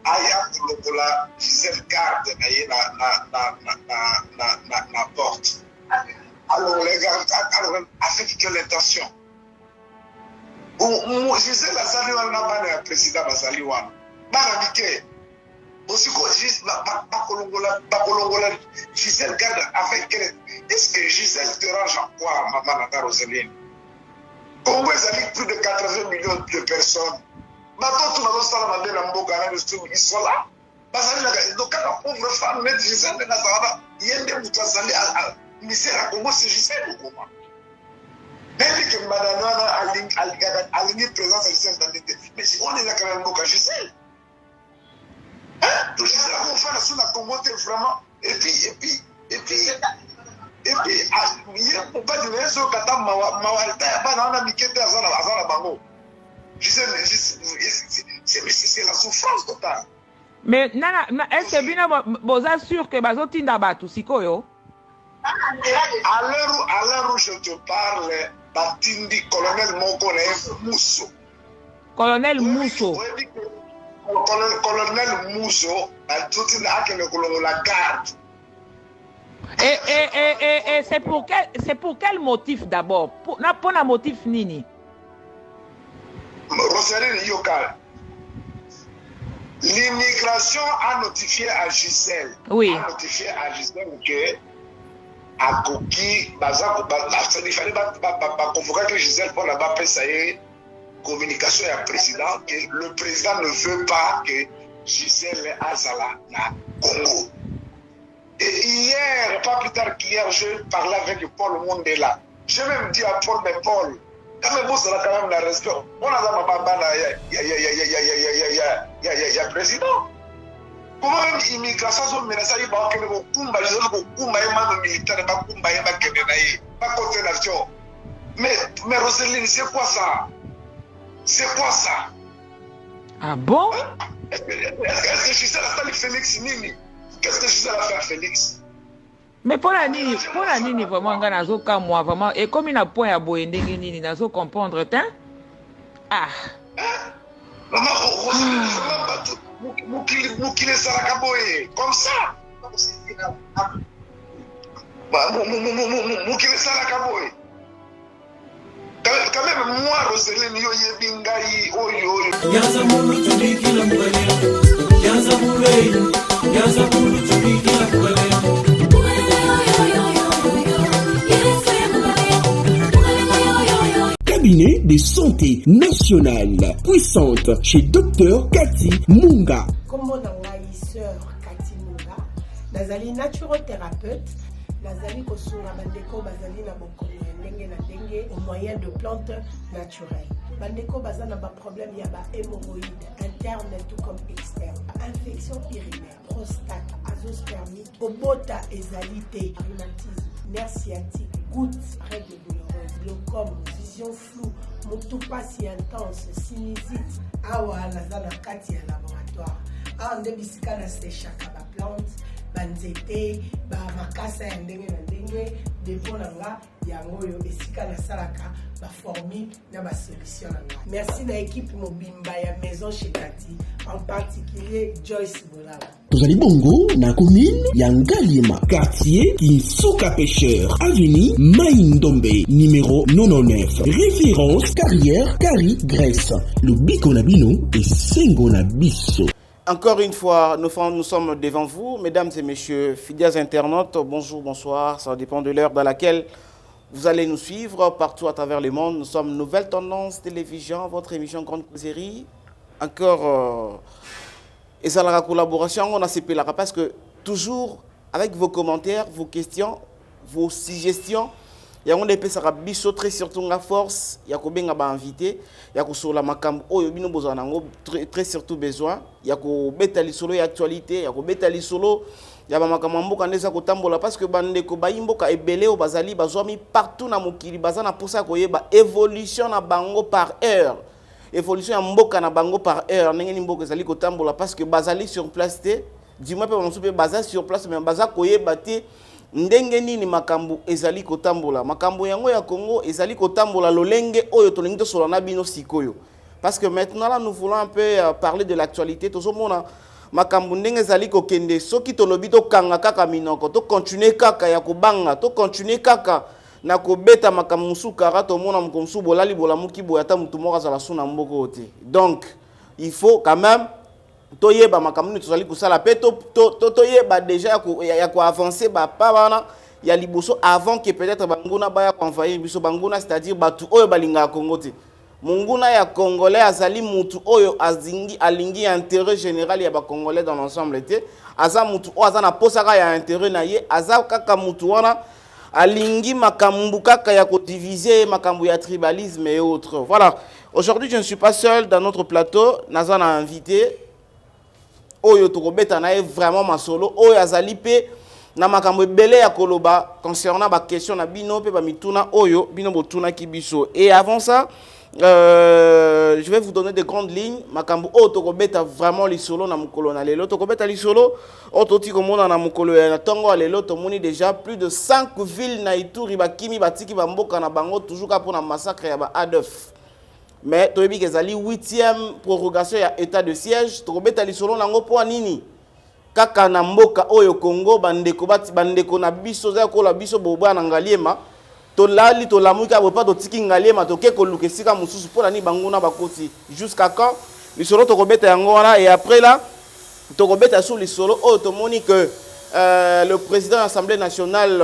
aya kolokola Gisèle garde na porte. Alors les gars, avec quelle intention? Gisèle azali wana bana ya président bazali wana. Bana mike. Aussi juste bakolongola Gisèle garde avec quelle. Est-ce que Gisèle te range en quoi, maman Nata Roseline? Congo ezali plus de 80 millions de personnes. Maintenant, tout le monde s'en va dans Mboka, ils sont là. Donc, quand la pauvre femme met Gisèle de Nazareth, il y a des moutazali à misère à Congo, c'est Gisèle ou comment? Même que Madame a ligné présence à Gisèle dans l'été. Mais si on est là quand même Mboka, Gisèle. Hein? Tout Gisèle, on fait la sous la Congo, vraiment. Et puis, il y a pas de raison quand on m'a banana mikete azana bango. C'est la souffrance totale. Mais nana, est-ce que bino vous assure que bazotinda batu sikoyo? À l'heure où je te parle, batindi colonel Moko Mousso. Colonel Mousso. Colonel Mousso, batindi akene kolongo la garde. Et c'est pour quel motif d'abord? Pour un motif nini? Rosaline Yokal. L'immigration a notifié à Gisèle. Oui. A notifié à Gisèle que à Koki, il fallait convoquer que Gisèle pour là-bas passer communication à président que le président ne veut pas que Gisèle Azala na Congo. Et hier, pas plus tard qu'hier, je parlais avec Paul Mondela. Je même dit à Paul, mais Paul, quand même, vous avez quand même la respect. On a il y a président. Comment même immigration sont menacées, il va y avoir un combat, il y a un militaire, il y a un combat, il y a un coordination. Mais Roseline, c'est quoi ça? C'est quoi ça? Ah bon? Est-ce que je sais la Félix Nini? Qu'est-ce que je dois faire, Félix? Mais pour la nini vraiment, moi vraiment, et comme il a point à boire, il n'a pas comprendre, hein? Ah! Maman, Moukile Sarakaboye, comme ça! Moukile Sarakaboye. Quand même, moi, Roseline, yo yebingai, oyo. Yaza mulu tulikila mkwele. Yaza mulu. Yaza mulu tulikila mkwele. Cabinet de santé nationale puissante chez Dr Cathy Munga. Comme mon sœur Cathy Munga, nazali naturothérapeute, nazali kosunga bandeko bazali na bokono ndenge na ndenge au moyen de plantes naturelles. Bandeko bazana ba problème ya ba hémorroïdes interne tout comme externe, infection urinaire, prostate, azoospermie, obota ezalité, rhumatisme, nerf sciatique, gouttes, règles douloureuses, glaucome, vision floue, motopathie intense, sinusite, awa nazana kati ya laboratoire. Ah, nde bisika na séchaka ba plante, banzete, ba makasa ya ndenge na ndenge, depo na nga yango yo esika na salaka ba formule na ba solution na nga. Merci na équipe mobimba ya maison chez Cathy, en particulier Joyce Bolala. Tozali bongo na commune Yangalima, quartier Kinsuka Pêcheur, avenue Maïndombe, numéro 99. Référence carrière Kari Grèce. Le Biko Nabino et Sengo Nabiso. Encore une fois, nous sommes devant vous, mesdames et messieurs, fidèles internautes. Bonjour, bonsoir, ça dépend de l'heure dans laquelle vous allez nous suivre partout à travers le monde. Nous sommes Nouvelle Tendance Télévision, votre émission Grande Causerie. Encore, et ça la collaboration, on a CP là parce que toujours avec vos commentaires, vos questions, vos suggestions, il y a un épée ça biso très surtout la force, il y a combien de invité, il y a sur la macam oh yobino besoin très surtout besoin, il y a ko betali solo actualité, il y a ko betali solo, il y a ba makamambo kaneza ko tambola parce que bande ko bayimbo ka ebele o bazali bazwami partout na mokili bazana pour ça ko yeba évolution na bango par heure. Évolution ya mboka na bango par heure ndenge ni mboka ezali ko tambola parce que bazali sur place te, dis-moi pe on soupe bazali sur place mais baza ko yeba te ndenge nini makambo ezali kotambola makambo yango ya Congo ezali kotambola lolenge oyo tolingi tosola na bino sikoyo Parce que maintenant, là, nous voulons un peu parler de l'actualité. Tout le monde, makambo ndenge zali ko kende soki to lobi to kanga kaka minoko to continuer kaka ya kobanga to continuer kaka na ko beta makamusu kara to mona mkomsu bolali bolamuki boyata mutu moko za la suna mboko te. Donc il faut quand même to yeba makamu to zali kusala pe to yeba déjà ya ko avancer ba pa bana ya liboso avant que peut-être banguna baya ko envahir biso banguna, c'est-à-dire batu oyo balinga Congo te. Munguna ya Congolais azali mutu oyo azingi alingi intérêt général ya ba Congolais dans l'ensemble té aza mutu o aza na posaka ya intérêt na ye aza kaka mutu wana alingi makambu kaka ya ko diviser makambu ya tribalisme et autres. Voilà, aujourd'hui je ne suis pas seul dans notre plateau, naza na invité oyo tokobeta na ye vraiment masolo oyo azali pe na makambu belé ya koloba concernant ba question na bino pe ba mituna oyo bino botuna kibiso. Et avant ça, je vais vous donner des grandes lignes. Makambu otokobeta vraiment lisolo na mukolo na lelo tokobeta lisolo ototi komona na mukolo ya tongo lelo tomoni déjà plus de 5 villes na Ituri bakimi batiki bamboka na bango toujours ka pour na massacre ya ba ADF. Mais toyebi kezali 8e prorogation ya état de siège tokobeta lisolo nango po nini kaka na mboka oyo Congo bandeko na biso za ko la biso boba na ngaliema to lali to lamuka bo pa to tiki ngaliema to ke ko lukesika mususu pour ni banguna bakoti jusqu'à quand lisolo tokobeta yango wana. Et après là tokobeta sur lisolo oyo tomoni que le président de l'Assemblée nationale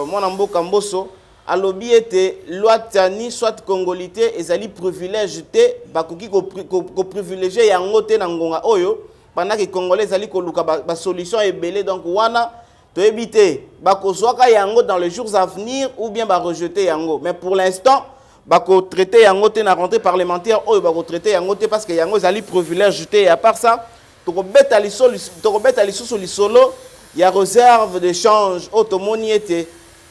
mwana mboka Mboso alobi ete loi tani soit congolité ezali privilège te bakoki ko privilégier yango te na ngonga oyo pendant que Congolais ezali ko luka ba solution ebele. Donc wana to ebité bakozwaka yango dans les jours à venir ou bien ba rejeter yango. Mais pour l'instant bako traiter yango te na rentrée parlementaire oyo bako traiter yango te parce que yango ezali privilège te. Et à part ça tokobeta lisusu lisolo ya réserve de change automoni ete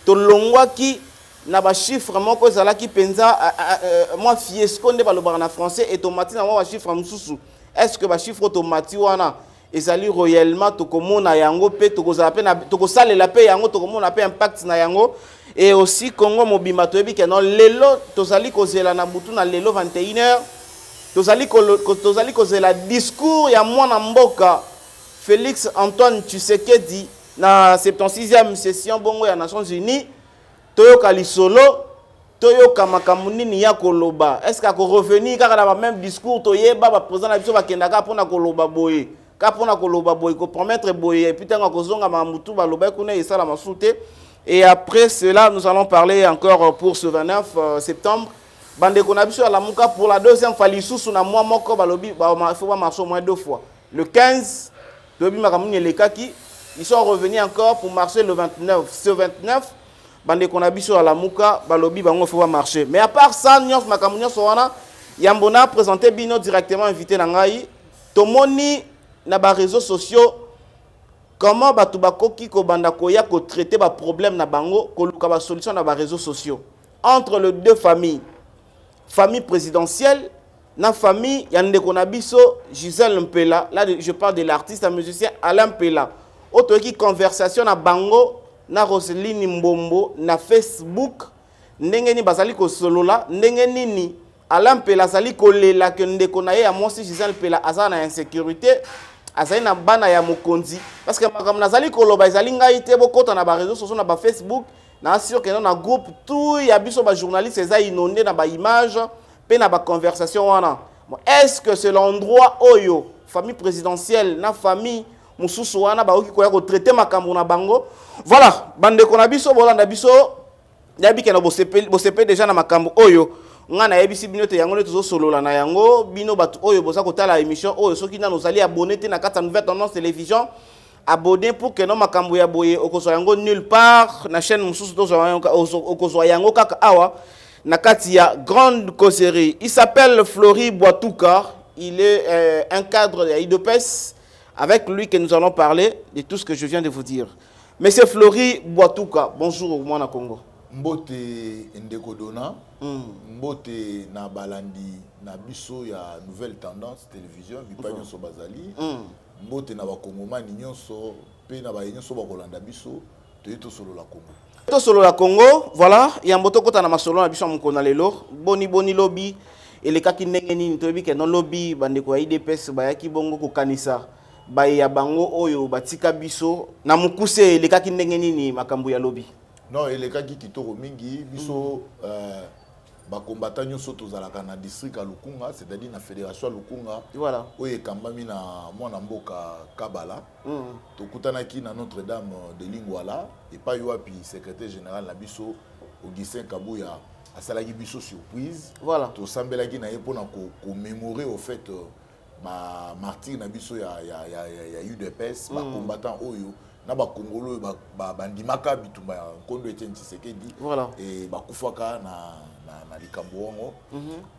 to longwaki na ba chiffre moko ezalaki penza moi fiesco nde balobaka na français et tomati na moi ba chiffre mususu. Est-ce que ba chiffre automati wana ezali royalement tokomona yango pe tokozala pe na tokosalela pe yango tokomona pe impact na yango. Et aussi Congo mobimba toyebi ke non lelo tozali kozela na butu na lelo 21h tozali kozela discours ya mwana mboka Félix Antoine Tshisekedi na 76e session bongo ya Nations Unies. Toyoka lisolo toyoka makambu nini ya koloba. Est-ce qu'à revenir kaka na même discours toyeba ba président na biso bakendaka pona koloba boye ka pona koloba boye ko promettre boye et puis tanga kozonga mamutu baloba kuna esala masute. Et après cela nous allons parler encore pour ce 29 septembre bande ko na biso la muka pour la deuxième fois lisusu na mois moko balobi ba faut pas marcher au moins 2 fois. Le 15 dobi makambu ni lekaki ils sont revenus encore pour marcher le 29. Ce 29 bande kona biso à la muka balobi bango faut pas marcher. Mais à part ça nyos makambu nyos wana yambona présenté bino directement invité na ngai tomoni na ba réseaux sociaux comment batu bakoki ko banda koya ko traiter ba problème na bango ko luka ba solution na ba réseaux sociaux entre les deux familles, famille présidentielle na famille yande kona biso Gisèle Mpela. Là je parle de l'artiste et musicien Alain Mpela. Autre qui conversation na bango na Roseline Mbombo na Facebook ndenge ni bazali ko solola ndenge nini Alain Mpela azali kolela ke ndeko na ye ya mwasi Gisèle Mpela aza na insécurité azali na bana ya mokonzi parce que makambo nazali koloba ezali ngai te bokota na ba réseaux sociaux na ba Facebook na sûr que na groupe tout ya biso ba journalistes eza inondé na ba image pe na ba conversation wana. Est-ce que c'est l'endroit oyo famille présidentielle na famille mususu wana ba oki koya ko traiter makambo na bango? Voilà, bande ko na biso bolanda biso yabi ke na bosepe déjà na makambo oyo ngana yebisi bino te yango tozo solola na yango bino batu oyo boza kotala émission oyo soki na nozali abonné te na kata nouvelle tendance télévision abonné pour que no makambo ya boye okozwa yango nulle part na chaîne mususu tozo okozwa yango kaka awa na kati ya grande causerie. Il s'appelle Flori Boitouka, il est un cadre de IDPES. Avec lui que nous allons parler de tout ce que je viens de vous dire. Monsieur Flori Boitouka, bonjour au Mwana Congo. Mbote Ndeko Dona, Mbote na balandi na biso ya nouvelle tendance télévision, Vipanyo so bazali, Mbote na bakongomani nyonso, pe na ba nyonso bakolanda biso, toyeto solo la Congo. To solo la Congo, voilà, ya mboto kota na masolo na biso mukona lelo, boni lobby. elekaki ndenge nini toyebi ke non lobby bandeko ya IDPS bayaki bongo kokanisa ya bango oyo batika biso na mukuse elekaki ndenge nini makambo ya lobby? Non, elekaki kitoko mingi biso bakombata nyonso tozalaka na district ya Lukunga, c'est-à-dire na fédération ya Lukunga. Voilà. Oyo ekambami na mwana mboka Kabala. Tokutanaki na Notre-Dame de Lingwala epai wapi secrétaire général na biso Augustin Kabuya asalaki biso surprise. Voilà. Tosambelaki na ye mpona commémorer au fait ba martyr na biso ya UDPS, ba combattant oyo na ba Congolo ba bandimaka bitumba ya Nkondo Etienne Tshisekedi. Voilà. Et ba kufaka na likambo wango.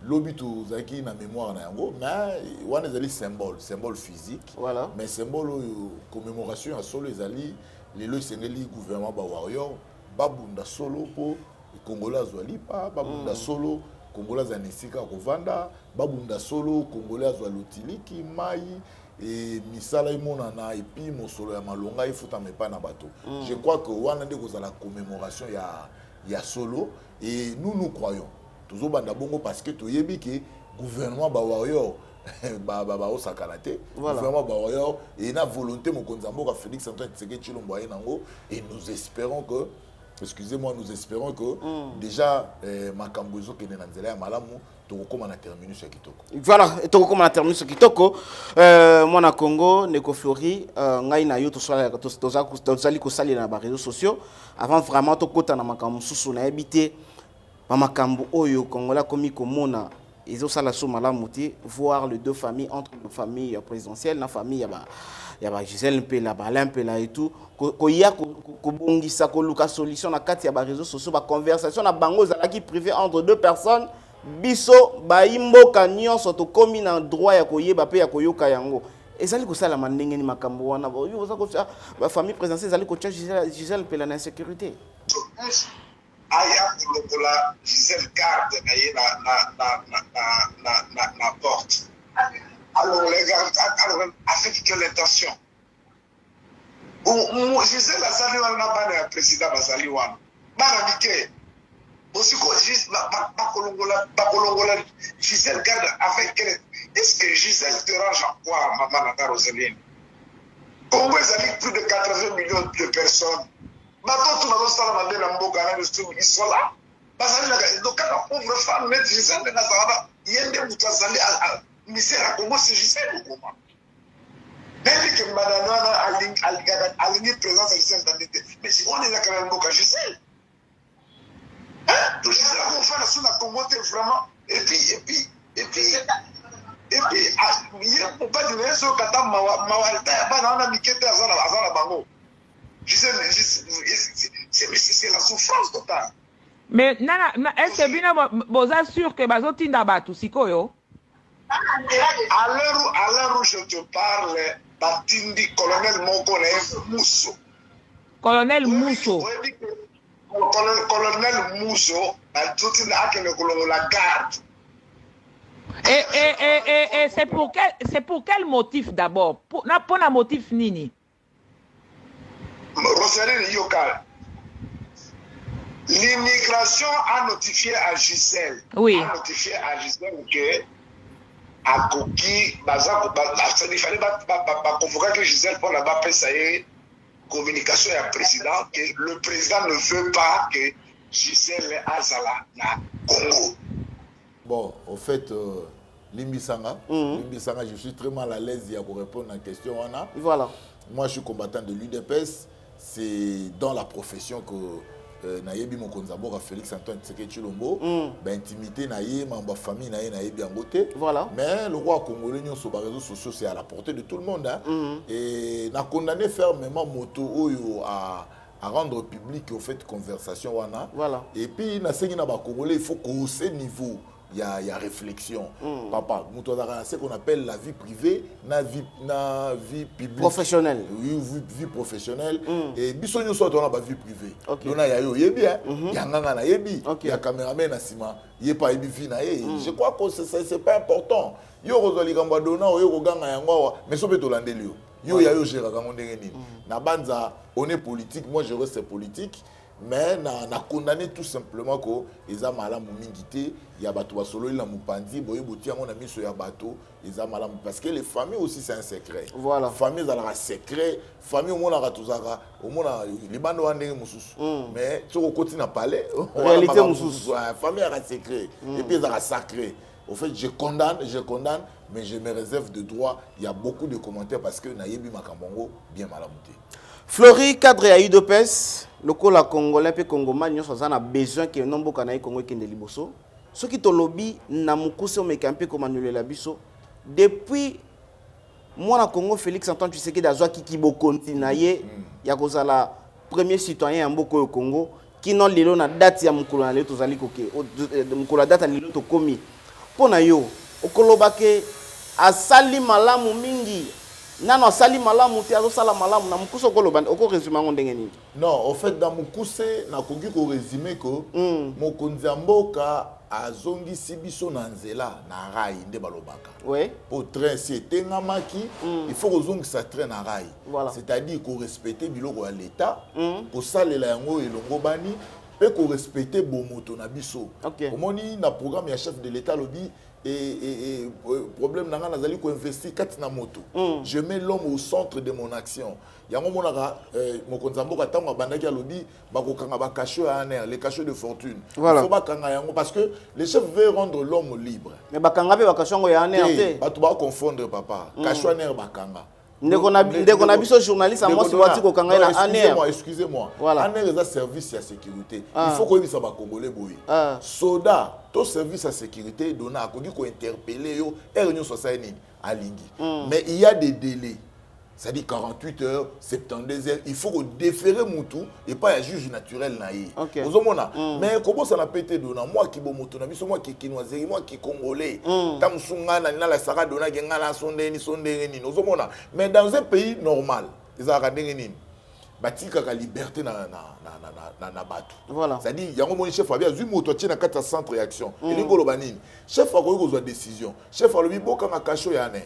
Lobi tozaki na mémoire na yango, mais wana ezali symbole physique. Voilà. Mais symbole commémoration ya solo ezali lelo esengeli gouvernement ba warrior babunda solo po Congolais azwali pa babunda solo Congolais anesika kovanda babunda solo Congolais azwa lotiliki mai et misala imonana et puis mosolo ya malonga ifuta mepa na bato. Je crois que wana nde kozala commémoration ya solo et nous croyons toujours banda bongo parce que toyebi ke gouvernement ba warrior ba osakalate gouvernement ba warrior et na volonté mokonzi mboka Félix Antoine Tshisekedi Tshilombo aye nango et nous espérons que déjà makambo ezo kende na nzela ya malamu tokokoma na terminus ya kitoko. Voilà, tokokoma na terminus ya kitoko. Mwana Congo Neko Flori ngai na yo tozali kosali na ba réseaux sociaux avant vraiment tokota na makambo susu na ebité ba makambo oyo Congolais komi komona ezosala so malamu te voir les deux familles entre la famille présidentielle na famille ya ba Gisèle Mpela ba Alain Mpela et tout koya kobongisa koluka solution na kati ya ba réseaux sociaux ba conversation na bango zalaki privé entre deux personnes biso ba imboka nyonso to komi na droit ya koyeba pe ya koyoka yango ezali kosala mandenge ni makambo wana ba famille présidentielle ezali kocha Gisèle Mpela na sécurité aya kolokola Gisèle garde na porte. Alors les gars, avec quelle intention? Gisèle azali wana bana ya président bazali wana bana mike aussi ko juste bakolongola Gisèle garde avec quelle. Est-ce que Gisèle dérange en quoi maman Nata Roseline? Congo ezali plus de 80 millions de personnes. Maintenant, tout le monde s'en va dans Mboka, ils sont là. Donc, quand la pauvre femme met Gisèle de Nazarada, il y a des moutazali à misère à Congo, c'est Gisèle ou comment? Même que Madame a ligné présence à Gisèle d'Andité. Mais si on est là quand même Mboka, Gisèle. Hein? Donc, Gisèle, on fait la sous la Congo, vraiment. Et puis, il y a pas de raison quand on a mis Kete à Bango. C'est la souffrance totale. Mais est-ce que vous êtes sûr que vous êtes d'accord sikoyo? À l'heure où je te parle, Batindi, colonel Moko Mousso. Colonel Mousso. Colonel Mousso, la garde. Et c'est pour quel motif d'abord? Pour un motif nini? Rosaline Yokal. L'immigration a notifié à Gisèle. Oui. A notifié à Gisèle que à Koki, il fallait convoquer que Gisèle pour la communication à président que le président ne veut pas que Gisèle Azala na Congo. Bon, au fait, Limbisanga, je suis très mal à l'aise pour répondre à la question. Voilà. Moi, je suis combattant de l'UDPS. C'est dans la profession que Nayebi Mokonzabora Félix Antoine Tshisekedi Tshilombo, intimité naye, ma famille naye bien beauté. Voilà. Mais le roi congolais sur les réseaux sociaux, c'est à la portée de tout le monde. Hein. Et n'a condamné fermement moto à rendre public au fait conversation wana. Voilà. Et puis na sengi na ba congolais, il faut qu'au ce niveau il y a réflexion. Papa, c'est ce qu'on appelle la vie privée, la vie publique. Professionnelle. Oui, vie professionnelle. Et bisogno soit on a la vie privée. Ok. Donc, il y a yebi, il y a nganga yebi, il y a caméraman na sima, il y a pas yebi vie na Je crois que c'est pas important. Yo rozoli gamba dona yo ganga yango, mais so beto landelio. Yo ya yo gérera ngondenge nini. Na banza, on est politique, moi je reste politique. mais na condamné tout simplement que eza malamu mingité ya bato ba solo ila mupandi boye boti yango na miso ya bato eza malamu parce que les familles aussi c'est un secret. Voilà. Famille za la secret, famille au mona ratuzaka, au mona libando wa ndenge mususu. Mais tu côté na palais, réalité mususu. Famille a secret et puis ça sacré. Au fait, je condamne, mais je me réserve de droit. Il y a beaucoup de commentaires parce que Nayebi Makambongo bien malamuté. Flori cadre ya UDPS, le la congolais pe congomais nous avons besoin que nombo kanaï Congo kende liboso. Ce qui to lobby na mukuse o mekampe comme Manuel Labiso depuis moi na Congo Félix Antoine Tshisekedi azwa kikibo continue ya kozala premier citoyen ya mboko au Congo qui non lelo na date ya mukolo na lelo tozali koke mukolo date lelo to komi pona yo okolobake asali malamu mingi nano asali malamu te azosala malamu na mukuse okoloba oko resume ngo ndenge nini. Non, au fait dans mukuse na koki ko résumer ko mokonzi ya mboka azongi sibiso na nzela na rai nde balobaka. Oui. Pour train si etengamaki, il faut kozongi sa train na rai. Voilà. C'est-à-dire ko respecter biloko ya l'état, ko salela yango elongo bani pe ko respecter bomoto na biso. Okay. Omoni na programme ya chef de l'état lobi et problème nanga nazali ko investir kati na moto. Je mets l'homme au centre de mon action. Yango monaka mokonzi mboka tango bandaki ya lobi bakokanga ba cachot à aner, les cachots de fortune. Voilà. Il faut bakanga yango parce que les chefs veulent rendre l'homme libre. Mais bakanga be bakashongo ya aner te. Bato ba confondre papa. Cachot aner bakanga. Ndeko na biso journaliste à moi si wati ko kanga na aner. Excusez-moi. Voilà. Aner est un service à sécurité. Il faut que ça ba congolais boy. Soda, tout service à sécurité donna akoki ko interpeller yo réunion sociale alingi. Mais il y a des délais. C'est-à-dire 48 heures, 72 heures, il faut déférer Moutou et pas un juge naturel. Okay. Mais comment ça n'a pas été donné? Moi qui bon Moutou, moi qui Kinoiseri, moi qui Congolais, Tamsunga, la Sara Dona, Gengala, Sondeni, mais dans un pays normal, ils ont regardé batika ka liberté na batu. Voilà. C'est-à-dire yango mon chef Fabien zu moto tia na kata centre réaction. Et ngolo banini. Chef a ko zo décision. Chef a lobi boka ma cacho ya ner.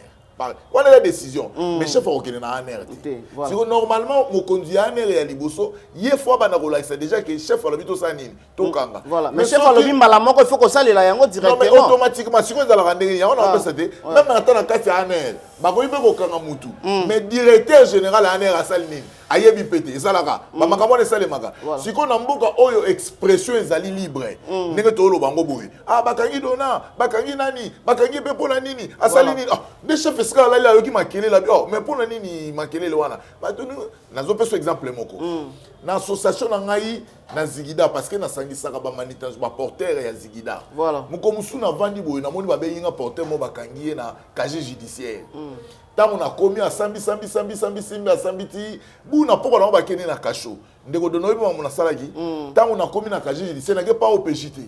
On a la décision, mais chef a na aner. Si normalement mon conduit aner ya liboso, yé fois bana ko c'est déjà que chef a lobi to sanini, to kanga. Voilà. Mais chef a lobi malamoko il faut que ça les la yango directement. Non mais automatiquement si on za la rendre ya on a fait même na na kati aner. Ba ko ibe ko kanga mutu. Mais directeur général aner a salini. Ayebi pété ezalaka ba makambo ne salemaka siko na mboka oyo expression ezali libre ndenge to lo bango boye bakangi dona bakangi nani bakangi pe pona nini asali nini des chefs escala la yoki makele la mais pona nini makele le wana batunu nazo peso exemple moko na association na ngai na Zigida parce que na sangisaka ba manitage ba porteur ya Zigida voilà muko musuna vandi boye na moni ba beyinga porteur mo bakangi na casier judiciaire. Tant on a commis à sambi ti bu na poko na ba kene na kasho ndeko dono ibo mon salaki tant on a commis na casier judiciaire na ke pas OPJT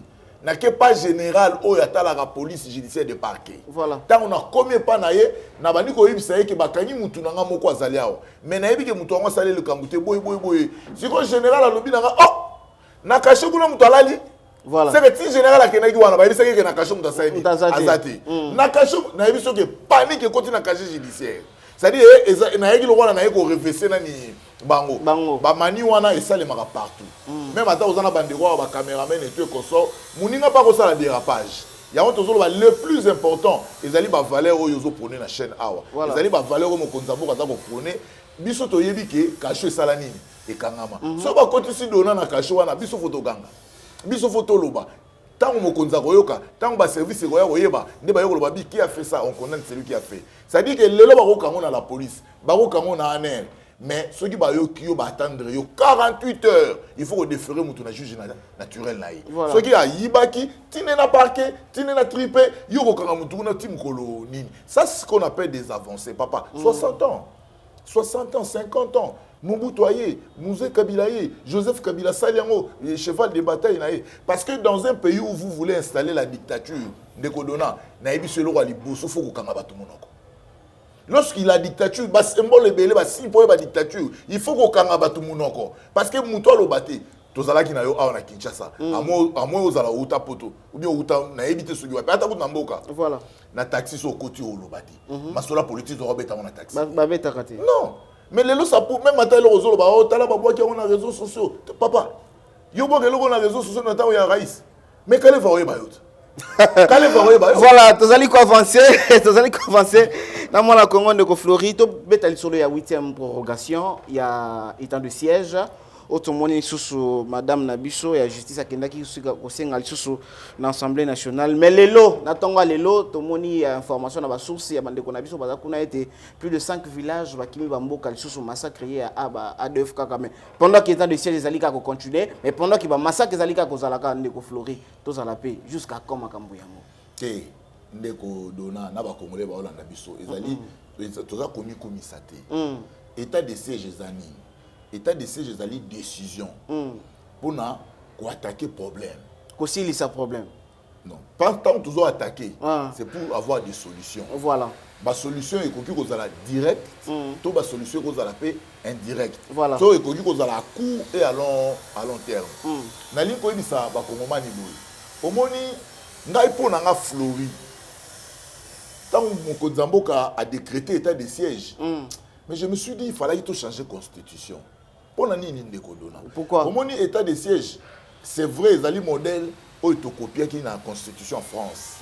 na ke pas général o ya tala la police judiciaire de parquet voilà tant on a commis pas na ye na bani ko yibisa ye ke bakangi mutu na nga moko azali awo mais na yebi ke mutu ngo sale le kambute boy siko général alobi na nga na kasho kuna mutu alali. Voilà. C'est que si général a kenaki wana ba bisaki ke na kasho muta saini azati na kasho na biso ke panique côté na casier judiciaire c'est-à-dire na yeki lokwana na yeko refesser na ni bango ba mani wana esalemaka partout même ata ozana bandeko ba cameraman et tout koso muninga pas ko sala dérapage ya on tozolo ba le plus important ezali ba valeur oyo zo prôner na chaîne awa ezali ba valeur mo konzambo kaza ko prôner biso to yebi ke kasho esala nini ekangama so ba kotisi dona na kasho wana biso photo ganga biso photo loba tant mokonza koyoka tant ba service koya koyeba nde ba yokoloba bi qui a fait ça on condamne celui qui a fait ça dit que lelo ba ko kango na la police ba ko kango na aner mais ceux qui ba yoki yo ba attendre yo 48 heures il faut déférer mutu na juge naturel na yi ceux qui a yibaki tine na parquet tine na tripé yo ko kanga mutu na tim kolo nini ça c'est ce qu'on appelle des avancées papa 60 ans 50 ans Mobutu Aye, Mouzé Kabila Aye, Joseph Kabila Saliango, cheval de bataille naïe. Parce que dans un pays où vous voulez installer la dictature, Ndekodona, naïbi selo wali boso foko kangaba tout monoko. Lorsqu'il a dictature, bas symbole belé bas simple ba dictature, il faut ko kangaba tout monoko. Parce que muto lo baté, tozala ki na yo a na Kinshasa. Amo ozala uta poto, ou bien uta naïbi te sogi wa. Ata na mboka. Voilà. Na taxi so koti o lo baté. Masola politique zo robeta na taxi. Ba beta kati. Non. Mais les lots ça pour même matin les réseaux bah tala ba bois qui on a réseaux sociaux papa Yo bon que na réseaux sociaux na ya raïs. Mais quel va oyeba yo. Voilà, tu allez quoi avancer, Dans mon Congo de Floride, betali sur la 8e prorogation, il y a étant de siège. Automoni sous Madame Nabiso et la justice a kendaki kosenga sous l'Assemblée nationale. Mais lelo, natonga lelo, tomoni information na ba source ya bandeko Nabiso baza kuna été plus de 5 villages bakimi bamboka sous massacré à ADF Kakame. Pendant qu'il étant de siège les alika ko continuer, mais pendant qu'il va massacre les alika ko zalaka ndeko Flori, to za la paix jusqu'à quand makambo yango. Te ndeko dona na ba congolais ba Olanda biso ezali toza komi komisate. État de siège ezani. État de siège ezali décision pour na ko attaquer problème. Ko sili sa problème. Non, pas tant toujours attaquer, c'est pour avoir des solutions. Voilà. Ma solution est qu'on la direct, tout ma solution qu'on la paix indirect. Voilà. So et qu'on la court et à long terme. Na ligne ko ça ba ko moment ni boy. Omoni ngai po na nga Flori. Tant mon Kozamboka a décrété état de siège. Mais je me suis dit il fallait tout changer constitution. Pour nani ni ndeko dona. Pourquoi? Omoni état de siège, c'est vrai, ils ont modèle où ils copié qui est dans la constitution en France.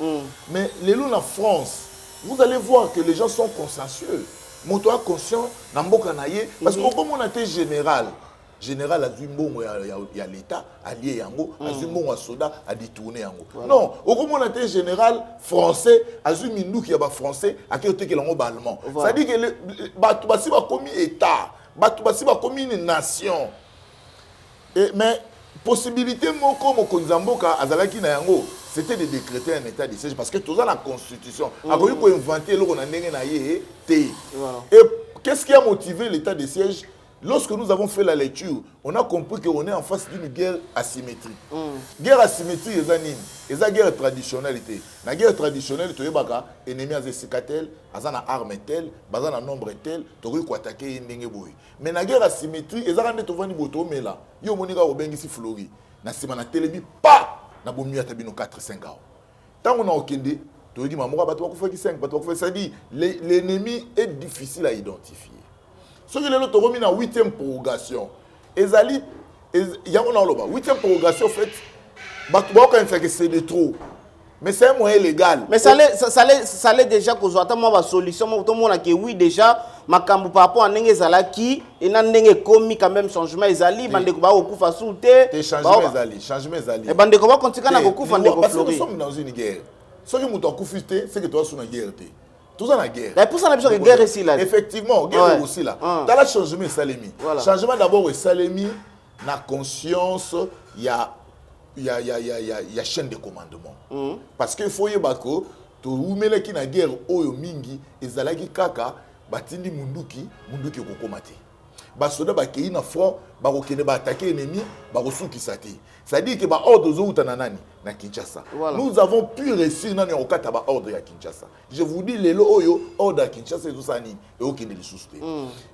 Mais les lois en France, vous allez voir que les gens sont consensueux. Mon toi conscient, n'amboka naie, parce que comme on a été général a Zumbongo il y a l'État allié yango, a Zumbongo a soda a détourné yango. Non, comme on a été général français, a Zumbindu qui a français, a qui été l'ango allemand. Ça dit que le Batubasi va commis État, Batubasi va commis une nation. Mais possibilité moko Mokonzamboka azalaki na yango, c'était de décréter un état de siège parce que tout ça la constitution a voulu pour inventer le ndenge na yé té. Et qu'est-ce qui a motivé l'état de siège? Lorsque nous avons fait la lecture, on a compris qu'on est en face d'une guerre asymétrique. Guerre asymétrique, c'est une guerre traditionnelle. La guerre traditionnelle, tu baka ennemi a zesikatel, azana arme tel, bazana nombre tel, tu peux attaquer ndenge boy. Mais la guerre asymétrique, c'est une guerre qui boto mela. Yo monika obengi Flori. Na sima na telebi pa na bomu ya tabino 4-5 ans. Tant on a okende, tu dis maman ba to ko fa 5, ba to ko fa ça dit l'ennemi est difficile à identifier. Ce qui est là, tu remis dans 8e prorogation. Ezali, il y a un 8e prorogation fait, c'est de trop. Mais c'est un moyen légal. Mais ça allait déjà que soit ma solution, tout le monde a dit oui déjà, ma cambu par rapport à Nengezala qui, et n'a n'engé commis quand même changement Ezali, bande ko ba okufa souté. Changement Ezali. Et bande ko ba continuer na okufa ndeko Flori. Parce que Flori. nous sommes dans une guerre. Ce qui m'a confusé, c'est que toi sur une guerre. Tout ça la guerre. Mais pour ça, on a besoin de guerre ici là. Effectivement, guerre aussi là. Dans le changement Salemi. Changement d'abord Salemi, na conscience, il y a chaîne de commandement. Parce que faut y bako, to umele ki na guerre oyo mingi, ezalaki kaka batindi munduki kokomate. Basoda bakei na front, bakokene ba attaquer ennemi, bakosuki sati. Ça dit que ba ordre zo utananani na Kinshasa. Nous avons pu réussir na okata ba ordre ya Kinshasa. Je vous dis lelo oyo ordre à Kinshasa ezosani et okende lisuste.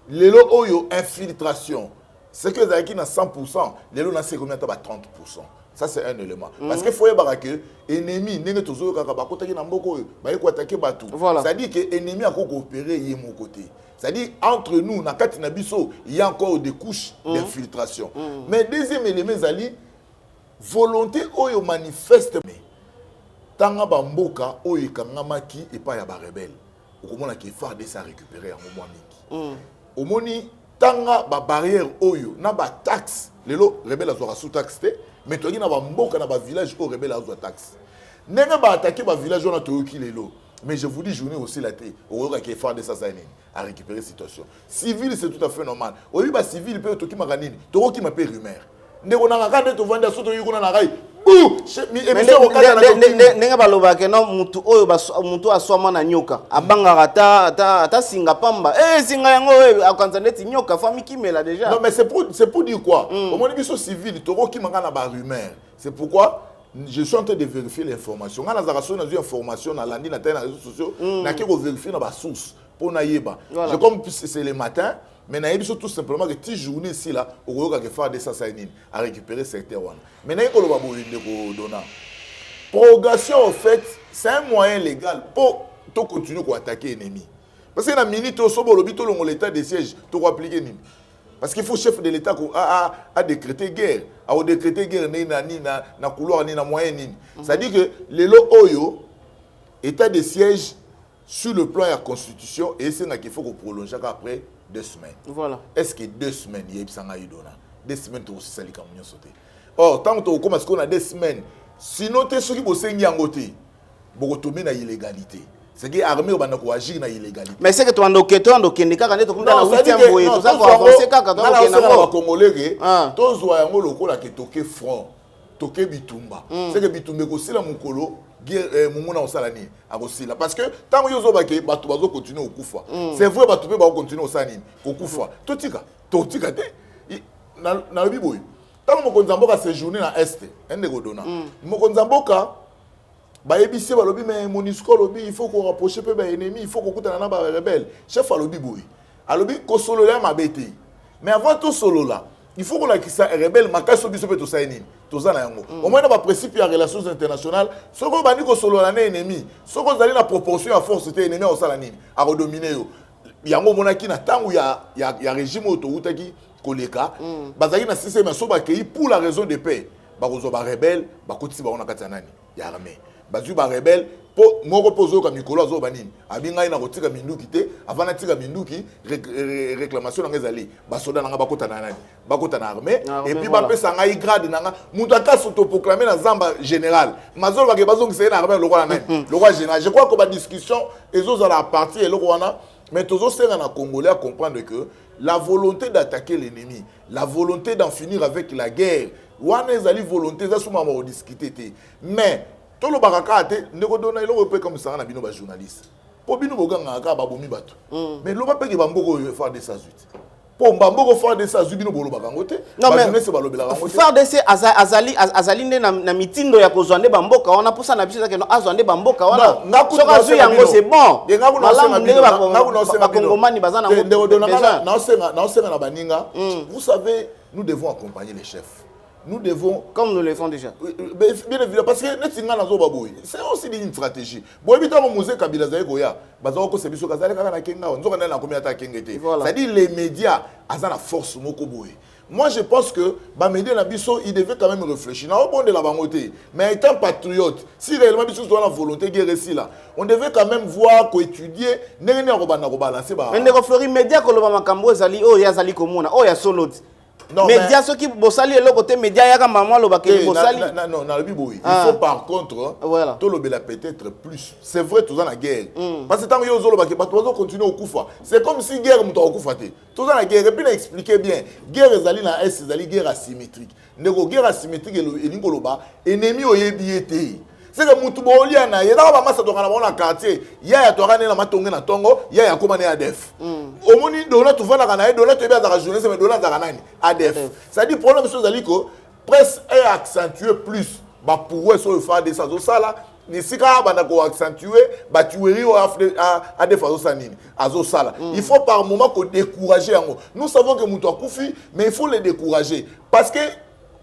Lelo oyo infiltration. C'est que zaki na 100%, lelo na c'est combien ta ba 30%. Ça c'est un élément. Parce que faut y avoir que ennemi nenge tozo kaka ba kotaki na mboko oyo, ba ko attaquer batou. Ça dit que ennemi a coopérer yé mon côté. C'est-à-dire, entre nous, dans Katina Bisso, il y a encore des couches d'infiltration. Mais deuxième élément, c'est volonté oyo manifeste. Tanga bamboka oyo kangamaki et pas ya ba rebelle. Okomona ki farde ça récupérer en moment mingi. Omoni tanga ba barrière oyo na ba taxe. Lelo rebelle azwa sous taxe té, mais toki na ba mboka na ba village o rebelle azwa taxe. Nenga ba attaquer ba village on a toki lelo. Mais je vous dis, journée aussi la télé, au lieu de faire des assassins, à récupérer la situation. Civil, c'est tout à fait normal. Au lieu de civil, il peut être qui m'a gagné, qui m'a payé rumeur. Ne on a regardé tout vendre sur le na rai. Bouh! Mais nenga baloba ke no mutu oyo mutu aswama na nyoka. Abanga ta singa pamba. Singa yango akanza neti nyoka fami kimela déjà. Non mais c'est pour dire quoi? Au moins biso civil, toro qui m'a gagné ba rumeur. C'est pourquoi je suis en train de vérifier l'information. Quand on a une information dans les réseaux sociaux, on a vérifier dans la source pour naïba. Je comme c'est le matin, mais naïba tout simplement que cette journée ici là, on va faire des assassins à récupérer secteur one. Mais naïba on va donner. Prorogation en fait, c'est un moyen légal pour continuer à attaquer l'ennemi. Parce que la minute au sobo le bito l'état de siège, tu vas appliquer nini. parce qu'il faut chef de l'État a décrété guerre. A décrété guerre na couloir ni na moyen ni. C'est-à-dire que les lots oyo état de siège sur le plan de la constitution et c'est qu'il faut qu'on prolonge après 2 semaines. Voilà. Est-ce que 2 semaines il y a 2 semaines tu aussi sali comme nous sauter. Or tant que commence qu'on a 2 semaines sinon tu ceux qui bossent ngangoté beaucoup tomber na illégalité. C'est que l'armée va nous agir na illégalité. Mais c'est que tu en kaka ne to comme dans la 8e boye tout ça pour avancer kaka donc on a congolais que tous yango lokola ke toke front toke bitumba. C'est que bitumba ko sila mukolo mumuna osala ni akosila parce que tant que yozo bake batu bazo continuer okufa. C'est vrai batu pe ba continuer osala ni okufa. Totika te na biboy. Tant mokonza mboka séjourner na est ndeko dona. Mokonza mboka bayebisi balobi mais MONUSCO lobi il faut qu'on rapproche peu ba ennemi il faut qu'on kutana na ba rebelle chef alobi boy alobi ko solo la mabete mais avant tout solo là il faut qu'on la kisa rebelle makaso biso pe to saini to za na yango au moins na ba principe ya relations internationales soko bandi ko solo la na ennemi soko zali na proportion à force te ennemi au sala nini a redominer yo yango monaki na tangu ya régime auto utaki koleka bazaki na système so ba kei pour la raison de paix ba kozo ba rebelle ba kotisi ba ona katanani ya armée bazu ba rebelle po moko pozo ka mikolo azo banini abinga ina kotika minduki te avant na tika minduki réclamation na ngezali ba soda nanga bakota na nani bakota na armée et puis ba pesa ngai grade nanga mutu ata s'auto proclamer na zamba général mazolo ba ke bazongi se na armée le roi nani le roi général je crois que ba discussion ezo la partie et le roi na mais toujours c'est na congolais à comprendre que la volonté d'attaquer l'ennemi la volonté d'en finir avec la guerre wana ezali volonté za suma ma discuter te mais tout le barakate ne redonne le repère comme ça na bino ba journaliste po bino boganga ka ba bomi bato mais lo ba peke ba mboko faire de ça suite po mboko faire de ça bino bolo bakango te ba journaliste ba lobela kango te faire de ces azali ne na mitindo ya kozwande ba mboka wana pusa na biso ke no azwande ba mboka wana soka su yango c'est bon ba kongomani bazana na osenga na baninga vous savez nous devons accompagner les chefs. Nous devons... Comme nous le font déjà. Bien évidemment, parce que c'est aussi une stratégie. C'est-à-dire les médias, ils ont la force. Moi, je pense que les médias, ils devaient quand même réfléchir. Mais étant patriote, si réellement ils ont la volonté de guérir là, on devait quand même voir, étudier. Mais les médias, non, médias ceux qui bossali le côté média ya kama mwa lo bakeli bossali non na biboui il faut par contre voilà to lobela peut-être plus c'est vrai tous dans la guerre parce que tant yo zo lo bakeli bato bazo continuer au kufa c'est comme si guerre muto okufa te tous dans la guerre et puis na expliquer bien guerre ezali na est ezali guerre asymétrique ndeko guerre asymétrique elingo loba ennemi oyebi ete c'est que mutu bolia na yeda ba masa to kana bona quartier ya to kana na matonge na tongo ya koma na ADF omoni dona tu vana kana dona to bia za journée mais dona za nani ADF ça dit problème sur zaliko presse est accentué plus ba pour so faire des ça là ni sika bana ko accentuer ba tuerie à des façons sanini azo sala il faut par moment ko décourager yango nous savons que mutu akufi mais il faut les décourager parce que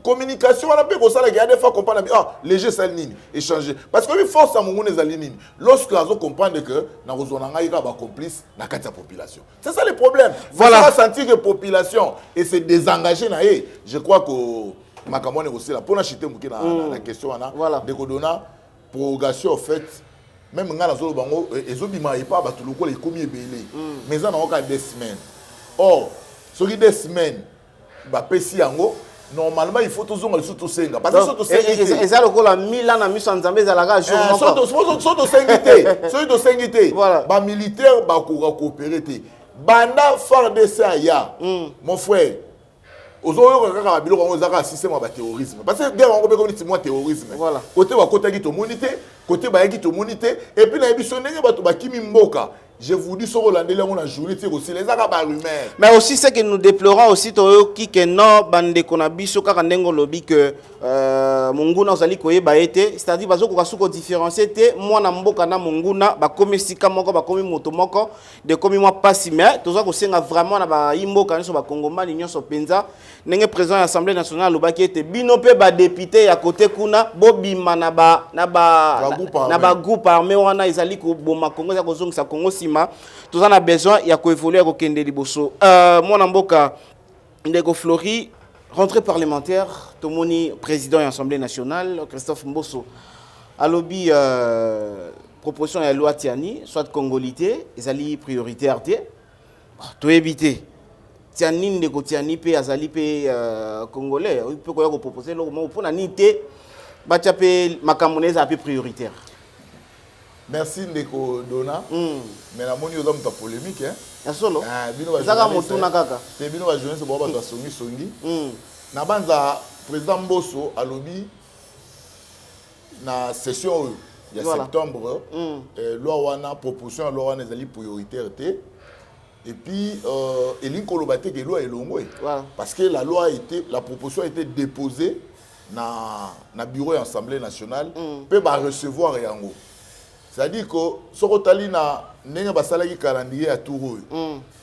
communication on a peu comme ça il y a des fois comprendre les jeux salini échanger parce que lui force à mon ezalini lorsque azo comprendre que na kozonanga ika ba complice na kati ya population c'est ça le problème voilà va sentir que population et se désengager na je crois que makamone aussi là pour acheter muki na question ana de kodona prorogation en fait même ngana zo bango ezobima ipa ba tuloko les komi ebele mais ça na oka 2 semaines or ce qui 2 semaines ba pesi yango normalement il faut toujours le surtout senga parce que surtout senga et ça le cola 1000 ans na miso nzambe za la ga jour surtout sengité ba militaire ba ko coopérer te banda far de ça ya mon frère ozoyo kaka biloko ngo zaka système ba terrorisme parce que guerre ngo be ko moi terrorisme côté wa côté qui to monité côté ba qui to monité et puis na biso ndenge bato ba kimi mboka. Je vous dis sur Hollande la journée aussi les arabes rumeurs. Mais aussi c'est que nous déplorons aussi qui que non bande konabiso kaka ndengo lobi que munguna ozali koyeba ete c'est-à-dire bazo ko suko différencier te mwana mboka na munguna ba komi sika moko ba komi moto moko de komi moi pasi mais toza ko senga vraiment na ba imboka nso ba kongomani nyonso penza ndenge président de l'Assemblée nationale lobaki ete bino pe ba député ya côté kuna bobima na ba groupe armé wana ezali ko boma Congo za kozongisa Congo. Tous on a besoin ya ko évoluer ko kende liboso mwana mboka Ndeko Flori, rentrée parlementaire, Tomoni, président de l'Assemblée nationale, Christophe Mbosso, à lobby proposition de la loi Tiani, soit congolité, ils allaient prioritaire, tout éviter. Tiani Ndeko Tiani pe azali pe congolais, il peut proposer le moment pour nité, bachape makamonese a peu prioritaire. Merci Ndeko Dona. Mais la moni aux hommes ta polémique hein. Ya solo. Zaka motuna kaka. Te bino ba jeunesse bo ba ta songi songi. Na banza président Mbosso a lobby na session il y a septembre loi wana proposition loi wana ezali prioritaire té. Et puis Elin Kolobate que loi elongwe. Parce que la loi a été la proposition a été déposée na bureau de l'Assemblée nationale peut ba recevoir yango. C'est-à-dire que sokotali na ndenge basalaki calendrier à tour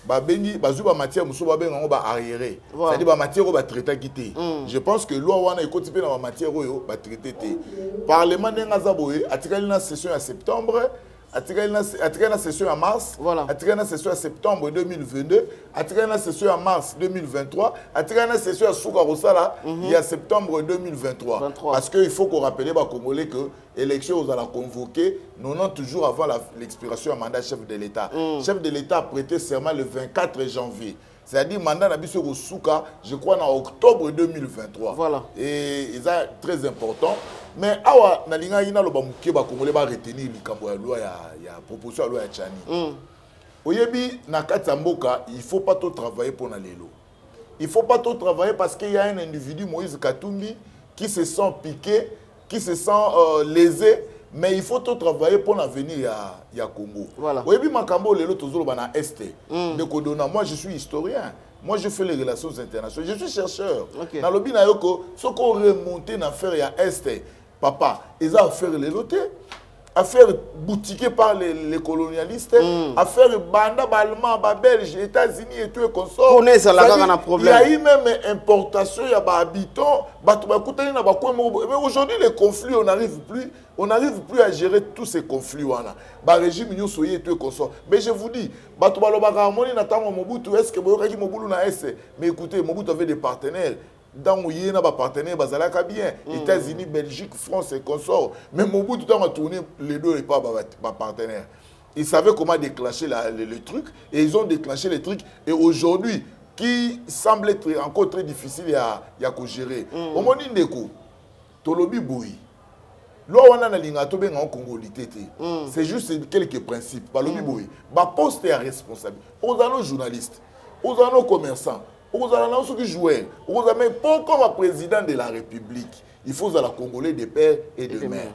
ba bengi bazuba matière muso ba benga ba arriéré. C'est-à-dire ba matière ba traiter quitté. Je pense que loi wana ekoti pe na ba matière oyo ba traiter té. Parlement ndenga zaboye atikali na session ya septembre, atikali na session en mars, atikali na session en septembre 2022, atikali na session en mars 2023, atikali na session ya Souka Rosala il y a septembre 2023. Parce que il faut qu'on rappelle ba Congolais que élection aux allons convoquer 90 jours avant l'expiration du mandat chef de l'État. Chef de l'État a prêté serment le 24 janvier. C'est-à-dire mandat nabiso au Souka, je crois en octobre 2023. Et c'est très important. Mais awa na linga ina lo ba muke ba Congolais ba retenir likambo ya loi ya proposition ya loi ya Tchani. Oyebi na kati ya mboka, il faut pas trop travailler pour na lelo. Il faut pas trop travailler parce qu'il y a un individu Moïse Katumbi qui se sent piqué, qui se sent lésé, mais il faut tout travailler pour l'avenir ya Congo. Oyebi makambo lelo tozolo bana este de Kodona. Moi je suis historien. Moi je fais les relations internationales. Je suis chercheur. Dans le bina yoko, ce qu'on remonte dans affaire ya este. Papa, ils ont affaire les lotés, affaire boutiquée par les colonialistes, affaire banda, allemand, belge, États-Unis et tout et consorts. Il y a eu même importation, il y a des habitants, mais aujourd'hui les conflits, on n'arrive plus à gérer tous ces conflits. Le régime union soyez et tout et consorts. Mais je vous dis, est-ce que Mobutu na est? Mais écoutez, Mobutu avait des partenaires. Dans où il y a des partenaires, bien. États-Unis, Belgique, France et consorts. Mais Mobutu a tourné les deux et pas partenaires. Ils savaient comment déclencher le truc et ils ont déclenché les trucs. Et aujourd'hui, qui semble être encore très difficile à gérer. Au moment où Tolobi Boui, c'est juste quelques principes. Tolobi Boui, poste est responsable. Aux anneaux journalistes, aux anneaux commerçants. Vous avez ceux qui jouent. Vous avez pas comme président de la République. Il faut la Congolais de père et de mère.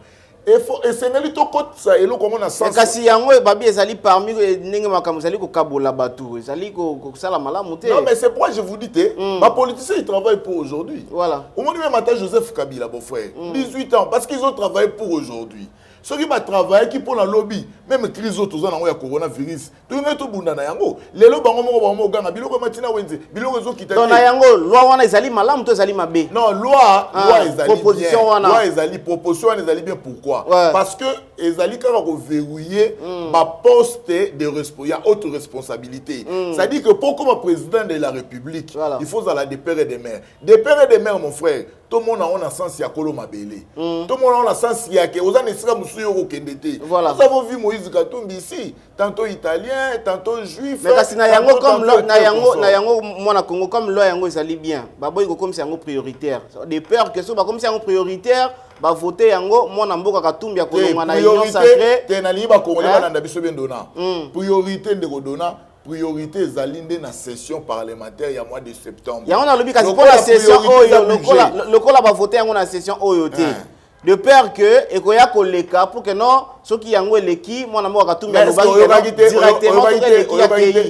Et c'est un peu ça. Et comment on a sens. Parce que yango babi ezali parmi ndenge makamu ezali ko kabola batu ezali ko sala malamu te. Non mais c'est pourquoi je vous dis ma politicien il travaille pour aujourd'hui. Voilà. Au moment même matin Joseph Kabila mon frère, 18 ans parce qu'ils ont travaillé pour aujourd'hui. Ceux qui vont travailler, qui pour la lobby, même crise autour de la coronavirus, tout le monde est au bout de yango. Les lobbies ont gagné, biloko matina wenze, biloko zo kita. Donc yango, loi wana ezali malamu to ezali mabe. Non, loi ezali proposition wana. Loi ezali proposition wana ezali bien pourquoi? Parce que ezali kaka ko verrouiller ba poste de il y a autre responsabilité. Ça dit que pour comme président de la République, il faut aller des pères et des mères. Des pères et des mères mon frère. Tout le monde a un sens ya kolo mabele. Tout le monde a un sens ya que aux années sera musuyo ko kendete. Nous avons vu Moïse Katumbi ici, tantôt italien, tantôt juif. Mais kasi na yango comme na yango mona Congo comme loi yango ezali bien. Baboy ko comme c'est yango prioritaire. Des peurs que so ba comme c'est yango prioritaire, ba voter yango mona mboka Katumbi ya kolonga na union sacrée. Tenali ba Congolais balanda biso bien dona. Priorité ndeko dona. Priorité zalinde na session parlementaire il y a mois de septembre. Il y a on a lobby kasi pour la session oyo le cola va voter en session oyo te. De peur que ekoya koleka pour que non ceux qui yango eleki mona mo Katumbi ya directement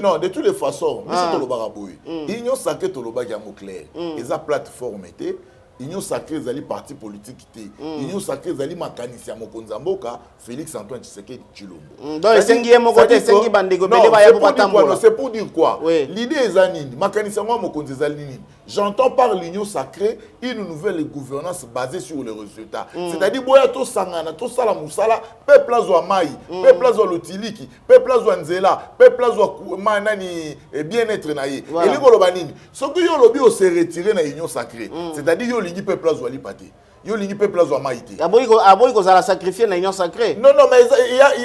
non de toutes les façons mais c'est to lo baraboui. Union sacrée to lo ba yango clair. Eza plateforme était union sacrée ezali parti politique te union sacrée ezali makanisi ya mokonzi ya mboka Félix Antoine Tshisekedi Tshilombo. Donc esengi ye moko te esengi bandeko bele baya po batambola. C'est pour dire quoi? Oui. L'idée eza nini? Makanisi yango mokonzi ezali nini? J'entends par l'union sacrée une nouvelle gouvernance basée sur les résultats. C'est-à-dire boya to sangana to sala musala peuple azwa mai, peuple azwa lotiliki, peuple azwa nzela, peuple azwa manani bien-être na ye. Et likoloba nini? Soki yo lobi o se retirer na union sacrée. C'est-à-dire yo lingi peuple azwa lipate. Yo lingi peuple azwa maïté. Aboyi ko zala sacrifier na union sacrée. Non non mais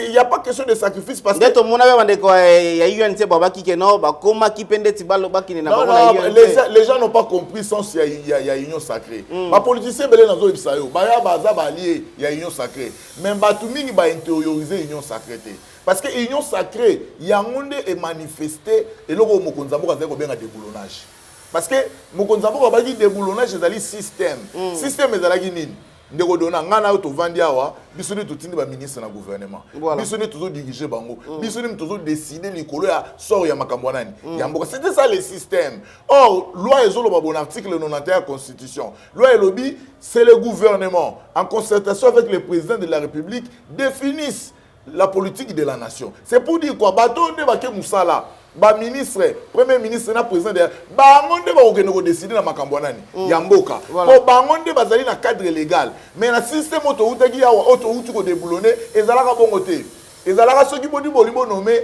il y a pas question de sacrifice parce que Ndeto mona be bandeko ya UNC baba kikeno ba koma kipende tibalo bakini na non, ba non, les gens n'ont pas compris sens il y a union sacrée. Ma politicien belé nazo ibisayo ba ya baza ba lié il y a union sacrée. Même ba tout mingi ba intérioriser union sacrée. Parce que union sacrée yangonde est manifesté et loko mokonza mboka zeko benga déboulonnage. Parce que mokonzambo ba dit déboulonnage ezali système. Système ezalaki nini? Ndeko dona ngana auto vandi awa, biso ni tutindi ba ministre na gouvernement. Biso ni toujours diriger bango. Biso ni toujours décider likolo ya sort ya makambo nani. Ya mboka c'était ça le système. Or loi ezolo ba bon article 91 de la constitution. Loi elobi c'est le gouvernement en concertation avec le président de la République définissent la politique de la nation. C'est pour dire quoi? Bato nde ba ke musala. Ba ministre, premier ministre na président de ba ngonde ba okeno décider na makambo nani ya mboka. Po ba ngonde bazali na cadre légal. Mais na système auto utaki ya auto utu ko déboulonner ezalaka bongo te. Ezalaka soki bodi bolimbo nommé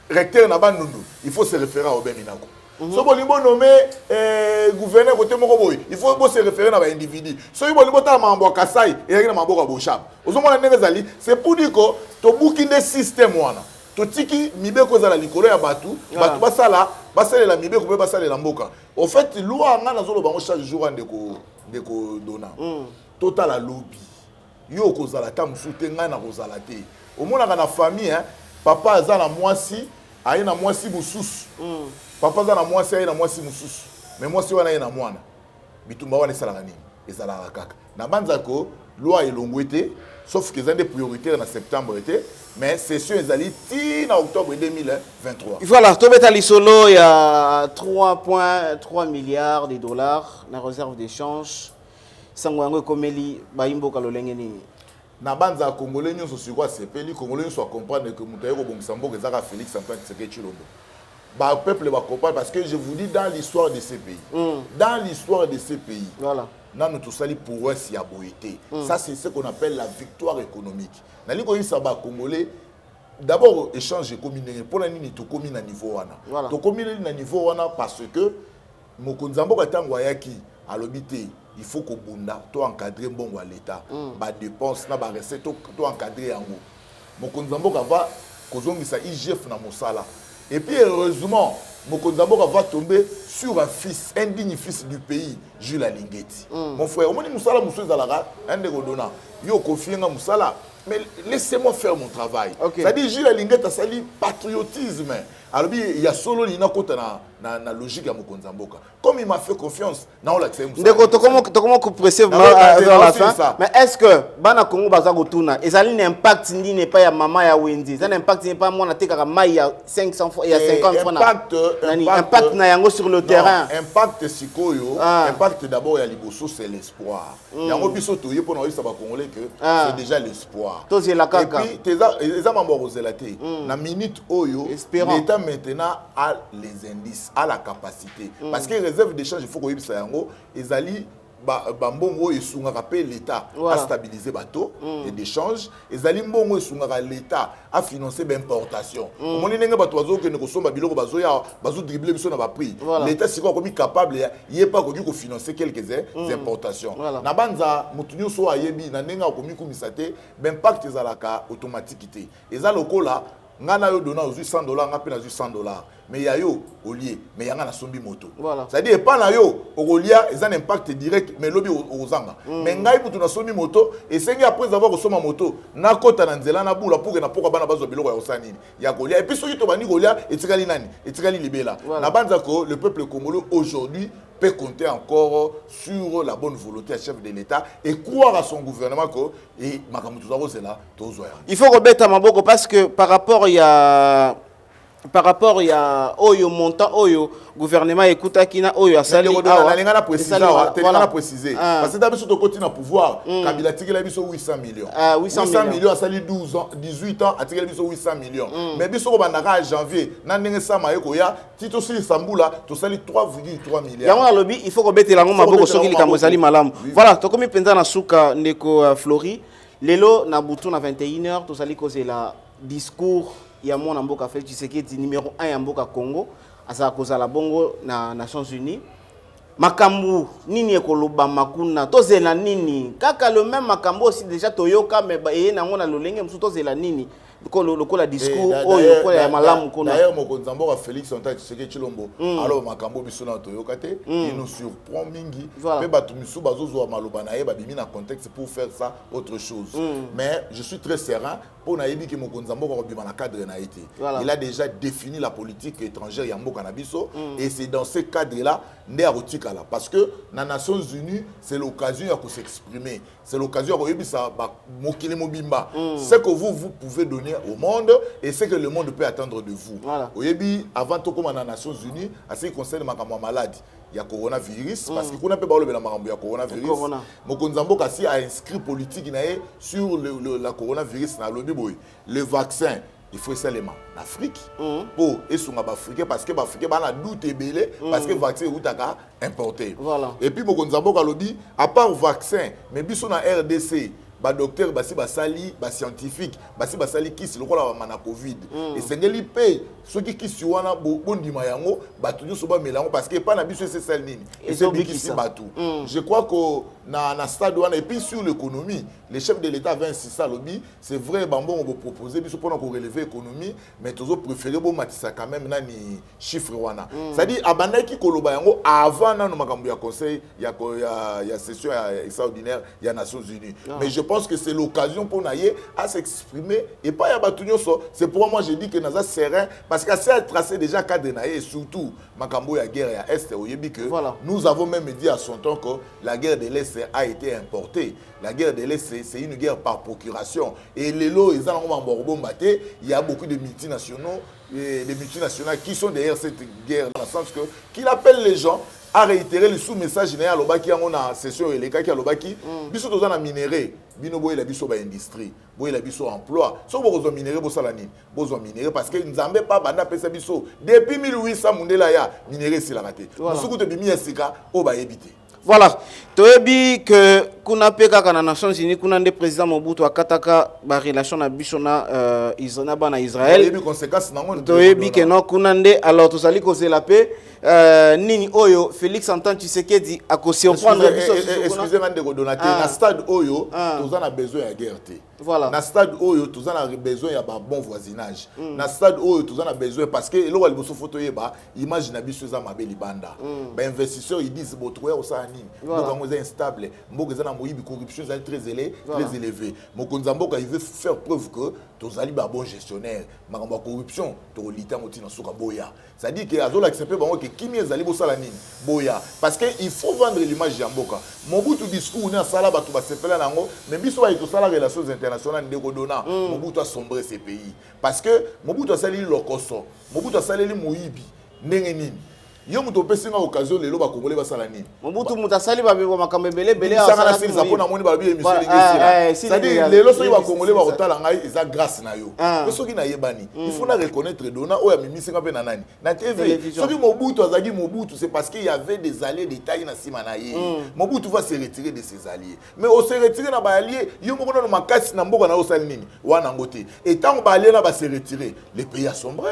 recteur na bandundu. Il faut se référer au Beminako. So bolimbo nommé gouverneur côté moko boy, il faut se référer na ba individu. So bolimbo ta mambo Kasai et na mambo ka Bochab. Ozomona ndenge zali, c'est pour dire que to bukinde système wana. Totiki mibeko za la likolo ya batu batu basala la mibeko pe basala la mboka. En fait loi nga nazolo bango chaque jour ndeko dona total la lobby yo kozala ta musute nga na kozala te omona na famille hein papa aza na mwasi aye na mwasi mususu papa aza na mwasi aye na mwasi mususu mais mwasi wana aye na mwana bitumba wana esala nini ezala kaka na banzako loi elongwete sauf que c'est des prioritaires en septembre été mais session ezali en octobre 2023. Voilà, tobeta lisolo il y a 3,3 milliards de dollars na réserve d'échange sangwango komeli baimbo kalolenge nini na banza congolais nyonso sur sepeli congolais soit comprendre que mutaye ko bongisa mboka ezaka Félix Antoine Tshisekedi Tshilombo. Ba peuple va comprendre parce que je vous dis dans l'histoire de ces pays. Dans l'histoire de ces pays. Voilà. Nous tous sali pour eux si aboité. Ça c'est ce qu'on appelle la victoire économique. Nali ko yisaba congolais d'abord échange communautaire pour la nini to commune à niveau wana. To commune na niveau wana parce que mokonzambo katango yaki à l'obité il faut que bunda to encadrer mbongo à l'état ba dépenses na ba recette to encadrer yango. Mokonzambo ka va kozongisa IGF na mosala. Et puis heureusement Mokonzambo va tomber sur un fils, un digne fils du pays, Jules Alingeti. Mon frère, on m'a dit Moussala Moussou Zalara, un des Godona, yo confié à Moussala, mais laissez-moi faire mon travail. C'est-à-dire Jules Alingeti a sali patriotisme. Alors il y a solo l'ina kota na logique à Mokonzamboka. Comme il m'a fait confiance, non la c'est Moussala. Comment vous pressez à la fin? Mais est-ce que bana Congo bazago tuna, ezali n'impact ndi n'est pas ya mama ya Wendy. Ça n'impact n'est pas moi na teka mai ya 500 fois, il y a 50 fois na. Impact na yango sur le terrain. Impact sikoyo, impact d'abord ya liboso c'est l'espoir. Yango biso toye pour na ba congolais que c'est déjà l'espoir. Et puis les amambos rozelaté na minute oyo l'État maintenant a les indices, a la capacité. Parce que les réserves d'échange, il faut qu'on y ait yango, ezali mbongo esunga rappelle l'État à stabiliser bateau et d'échange, ezali mbongo esunga l'État à financer l'importation. Moni nenga bato bazo que ne kosomba biloko bazo ya bazo dribbler biso na ba prix. L'État c'est quoi comme capable il est pas connu ko financer quelques importations. Na banza mutunyo so ayebi na nenga komi komisate l'impact ezalaka automaticité. Ezala lokola ngana yo dona aux $100 ngapé na $100 mais ya yo olier mais yanga na sombi moto c'est-à-dire pas na yo olia ils ont un impact direct mais lobi ozanga mais ngai mutu na sombi moto et sengi après avoir resoma moto na kota na nzela na bula pour que na poka bana bazo biloko ya osanini ya kolia et puis soki to bani kolia etikali nani etikali libela na banza ko le peuple congolais aujourd'hui peut compter encore sur la bonne volonté du chef de l'État et croire à son gouvernement que et il faut remettre à Maboko parce que par rapport il y a par rapport à Oyo montant Oyo gouvernement écoute Akina Oyo a sali na préciser parce que d'abord surtout continue pouvoir Kabila tikela biso 800 millions 800 millions a sali 12 ans 18 ans a tikela biso 800 millions mais biso ko bandaka janvier na ndenge sama yeko ya tito si Sambula to sali 3,3 milliards yango lobby il faut ko betela ngo maboko soki likambo sali malamu voilà to komi penza na suka ndeko Flori lelo na butu na 21h to sali kozela discours ya mwana mboka Félix Tshisekedi numéro 1 ya mboka Congo asa kozala bongo na Nations Unies makambu nini ekoloba makuna tozela nini kaka le même makambo aussi déjà toyoka mais nango na lolenge musu tozela nini lokola discours oyo ko ya malamu kona d'ailleurs mokonzi mboka Félix Antoine Tshisekedi Tshilombo alors makambo biso na toyoka te il nous surprend mingi pe batu misu bazozwa maloba na ye babimi na contexte pour faire ça autre chose mais je suis très serein pour nayebi que mokonzi mboka ko bima na cadre na été il a déjà défini la politique étrangère ya mboka na biso et c'est dans ce cadre là ndé arotika là parce que na Nations Unies c'est l'occasion ya ko s'exprimer c'est l'occasion ya ko yebisa ba mokili mobimba ce que vous pouvez donner au monde et ce que le monde peut attendre de vous. Oyebi avant tout comme dans Nations Unies, à ce qui concerne makambo maladie, il y a coronavirus parce que qu'on peut pas le makambo ya coronavirus. Mokonzi mboka si a inscrit politique nae sur la coronavirus na lobi boy. Le vaccin il faut seulement en Afrique pour et sur africain parce que africain ba na doute belé parce que vaccin utaka importé. Et puis mokonzi mboka lobi à part vaccin mais biso na RDC ba docteur basi basali ba scientifique basi basali kisi lokola ba na covid et sengeli pe soki kisi wana bondima yango batu nyoso ba melango parce que pas na biso c'est sel nini et c'est kisi batu je crois que na stade wana et puis sur l'économie les chefs de l'état avaient insisté à lobby c'est vrai bambon on va proposer biso pour relever l'économie mais toujours préférer bon matisa quand même nani chiffre wana ça dit abandaki koloba yango avant na no makambo ya conseil ya session extraordinaire ya Nations Unies mais je pense que c'est l'occasion pour Naye à s'exprimer et pas ya batunyoso c'est pourquoi moi je dis que naza serein parce que c'est tracé déjà cadre Naye et surtout makambo ya guerre ya est oyebi que nous avons même dit à son temps que la guerre de l'Est a été importée la guerre de l'Est c'est une guerre par procuration et les lots ils ont bombarder il y a beaucoup de multinationaux et des multinationales qui sont derrière cette guerre dans le sens que qu'il appelle les gens à réitérer le sous-message à l'obaki en a session et les cas qui a l'obaki biso dans la minerai bino boy la biso ba industrie boy la biso emploi so bozo minerai bo salani bozo minerai parce que nzambe pas banda pesa biso depuis 1800 mundela ya minerai c'est la raté musuku te bimi ya sika o ba éviter. Voilà, toyebi que kuna peka kana Nations Unies kuna nde président Mobutu akataka ba relation na biso na Israël. Toyebi conséquence nango. Toyebi que non kuna nde alors tozali kozela pe nini oyo Félix Antoine Tshisekedi akosi prendre biso. Excusez-moi de redonner na stade oyo tozana besoin ya guerre te. Voilà. Na stade oyo tozana besoin ya ba bon voisinage. Na stade oyo tozana besoin parce que lo wali boso photo yeba image na biso za mabeli banda. Ba investisseurs ils disent botoya osani. Mboka ngo instable, mboka za na moyibi corruption za très élevé. Mokonzi mboka il veut faire preuve que tozali ba bon gestionnaire. Makambo corruption to lita moti na soka boya. Ça dit que azola accepter bango que kimi ezali bo sala nini boya parce que il faut vendre l'image ya mboka. Mobutu discours na sala batu ba sepela nango mais biso ba to sala relations internationales ndeko dona Mobutu a sombré ces pays parce que Mobutu a sali lokoso Mobutu a sali moyibi ndenge nini yo muto pesinga occasion lelo ba kongole ba sala nini Mobutu mutasali ba bebo makambe belé sanga na sili sapona moni ba bi émission ngesi ça dit lelo so ba kongole ba otala ngai eza grâce na yo soki na yebani il faut na reconnaître dona oya mimisinga pe na nani na TV soki Mobutu azaki Mobutu c'est parce qu'il y avait des alliés d'État na sima na ye Mobutu va se retirer de ses alliés mais au se retirer na ba alliés yo moko na makasi na mboka na osali nini wana ngote et tant ba alliés na ba se retirer les pays a sombré.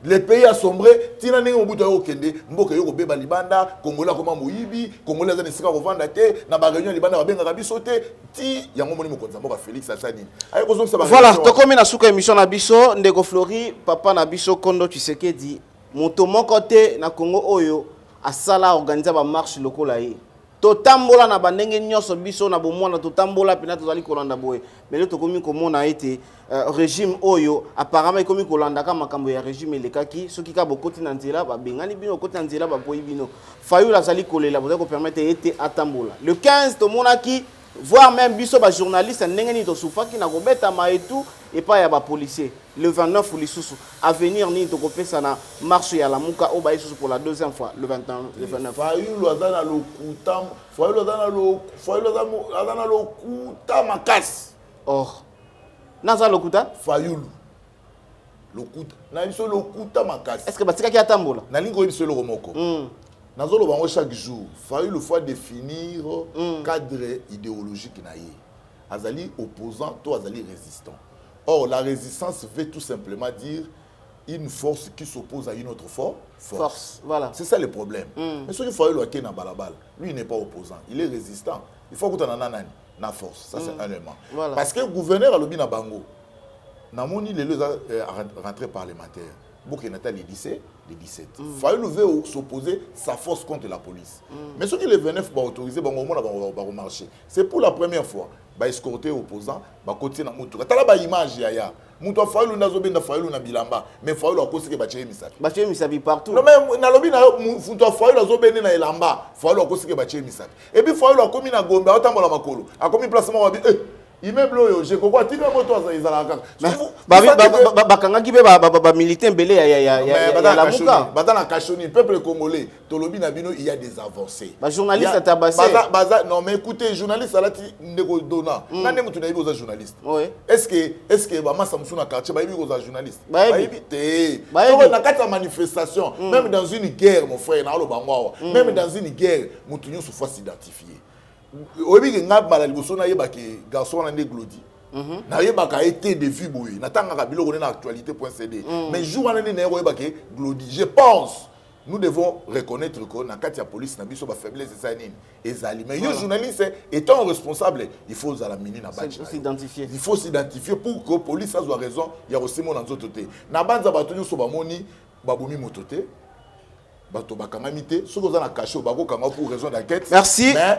Les pays a sombré, tina ningo Mobutu yo kende, mboka yo beba libanda, Kongola koma moyibi, Kongola za nesika kovanda te, na ba réunion libanda ba benga biso te, ti yango moni mokonza mboka Félix Asani. Ayo kozong sa ba. Voilà, tokomi na suka émission na biso, ndeko Flori, papa na biso Kondo Tshisekedi, moto moko te na Congo oyo asala organiser ba marche lokola ye. Totambola na bandenge nyonso biso na bomona totambola pena tozali kolanda boye mais tokomi komona ete régime oyo apparemment komi kolanda ka makambo ya régime elekaki soki ka bokoti na nzela ba bengani bino okoti na nzela ba boyi bino Fayulu azali kolela boza ko permettre ete atambola le 15 tomonaki Voire même biso ba journaliste ndengeni to soufaki na kobeta ma et tout et pas ya ba policier. Le 29 ou lisusu à venir ni to kopesa na marche ya la muka o ba isusu pour la deuxième fois le 21 le 29. Fayulu azana lokuta, Fayulu azana lokuta makasi. Or naza lokuta Fayulu lokuta na biso lokuta makasi. Est-ce que batika ki atambola na lingo biso lo romoko nazolo bango chaque jour Fayulu faut définir cadre idéologique na ye azali opposant to azali résistant. Or la résistance veut tout simplement dire une force qui s'oppose à une autre force. Voilà. C'est ça le problème. Mais ce qu'il faut le na balabal, lui il n'est pas opposant, il est résistant. Il faut que tu aies na force, ça c'est un élément. Voilà. Parce que le gouverneur a lobby na bango. Namoni les rentrées parlementaires. Bouké Natal les 17. Fayulu veut s'opposer sa force contre la police. Mais ce qui les 29 va autoriser, au moment va marcher. C'est pour la première fois. Ba escorter opposant, ba côté na mutu. Tala ba image ya. Mutu Fayulu nazobe na Fayulu na bilamba, mais Fayulu akosike ba tché misabi. Ba tché misabi partout. Non mais na lobi na mutu Fayulu nazobe na elamba, Fayulu akosike ba tché misabi. Et puis Fayulu akomi na Gombe, atambola makolo. Akomi placement wa bi immeuble oyo je kokwa tika moto azala kaka bakanga kibe ba militaire mbele ya la muka badana kashoni peuple congolais tolobi na bino il y a des avancées ba journaliste tabassé non mais écoutez journaliste alati ndeko dona na ndeko tu na yibi oza journaliste est-ce que ba masa musuna quartier ba yibi oza journaliste ba yibi te na kata manifestation même dans une guerre mon frère na lo bangwa même dans une guerre mutu nyo faut s'identifier. Obi ke ngaba la liboso na yeba ke garçon na glodi na yeba ka été de vue boy na tanga ka biloko na actualité.cd mais jour na na yeba ke glodi je pense nous devons reconnaître que na kati ya police na biso ba faiblesse ça nini ezali mais yo journaliste étant responsable il faut la mini na badge s'identifier il faut s'identifier pour que police a raison ya aussi mon nzoto te na banza bato nyo so ba moni babomi motote bato bakamamite soko za na caché bako kanga pour raison d'enquête merci mais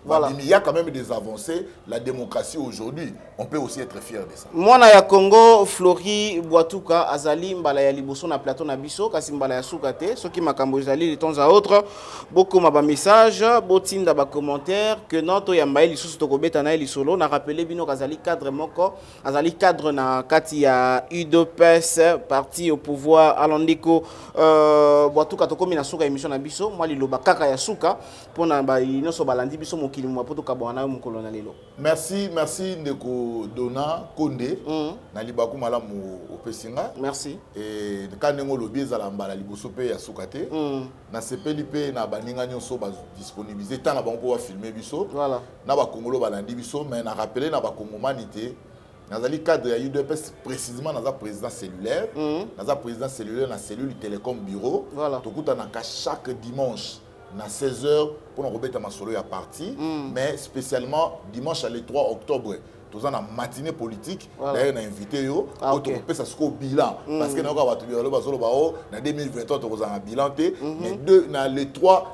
voilà. Il y a quand même des avancées. La démocratie aujourd'hui, on peut aussi être fier de ça. Moi, na ya Congo, Flori Boatuka, Azali, Mbala ya Liboso na plateau na biso, kasi Mbala ya Soukate, ceux qui makambo Azali de temps à autre, beaucoup ma message, botinda ba commentaire que noto ya mbaye lisusu tokobeta na lisolo na rappelé bino Azali cadre moko, Azali cadre na kati ya UDPS parti au pouvoir Alandiko Boatuka tokomi na suka émission na biso, moi liloba kaka ya suka pour merci ndeko Dona Konde na libaku malamu opesinga merci et kanengo lobi ezala mbala liboso pe ya sukate na sepeli pe na baninga nyonso ba disponibiliser tant na bango wa filmer biso voilà na ba kongolo balandi biso mais na rappeler na ba kongomanité nazali cadre ya UDPS précisément naza président cellulaire naza président cellulaire na cellule télécom bureau voilà tokuta na chaque dimanche na 16h pour nous remettre ma solo ya parti mais spécialement dimanche le 3 octobre tous en matinée politique d'ailleurs on a invité yo pour peut ça ce bilan parce que na ka batu yo ba solo ba o na 2023 to kozanga bilan té mais le 3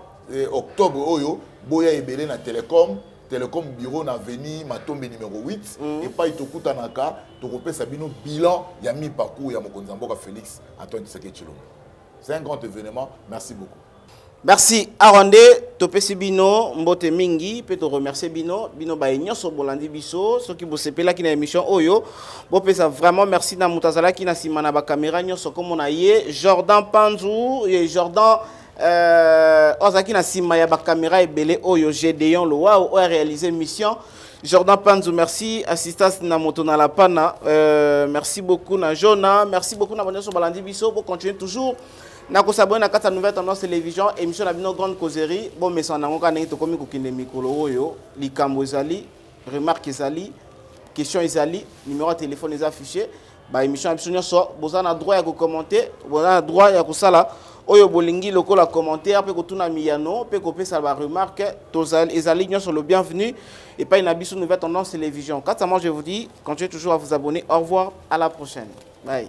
octobre oyo boya ebele na télécom bureau na veni matombe numéro 8 et pas itokuta naka to kopesa bino bilan ya mi parcours ya mokonzi mboka Félix Antoine Tshisekedi Tshilombo. C'est un grand événement, merci beaucoup. Merci Aronde, topesi bino mbote mingi, peut te remercier bino ba nyoso bolandi biso, ceux qui bosepela ki na émission oyo, bo pesa vraiment merci na mutazala ki na simana ba caméra nyoso comme on a yé Jordan Panzou et Jordan ozaki na sima ya ba caméra ebele oyo Gédéon lo wa a réalisé mission. Jordan Panzou, merci. Assistance na moto na la pana. Merci beaucoup na Jonah, merci beaucoup na bonyoso bolandi biso pour continuer toujours. Nako s'abonner à la nouvelle tendance télévision émission la bino grande causerie bon mais ça n'ango kana to komi kokinde mikolo oyo likambo ezali remarque ezali question ezali numéro de téléphone est affiché ba émission absolument so bozana droit ya ko commenter bozana droit ya ko sala oyo bolingi lokola commentaire pe ko tuna miyano pe ko pesa ba remarque tozali ezali nyo sur le bienvenu et pas une abisso nouvelle tendance télévision. Quant à moi je vous dis continuez toujours à vous abonner. Au revoir, à la prochaine. Bye.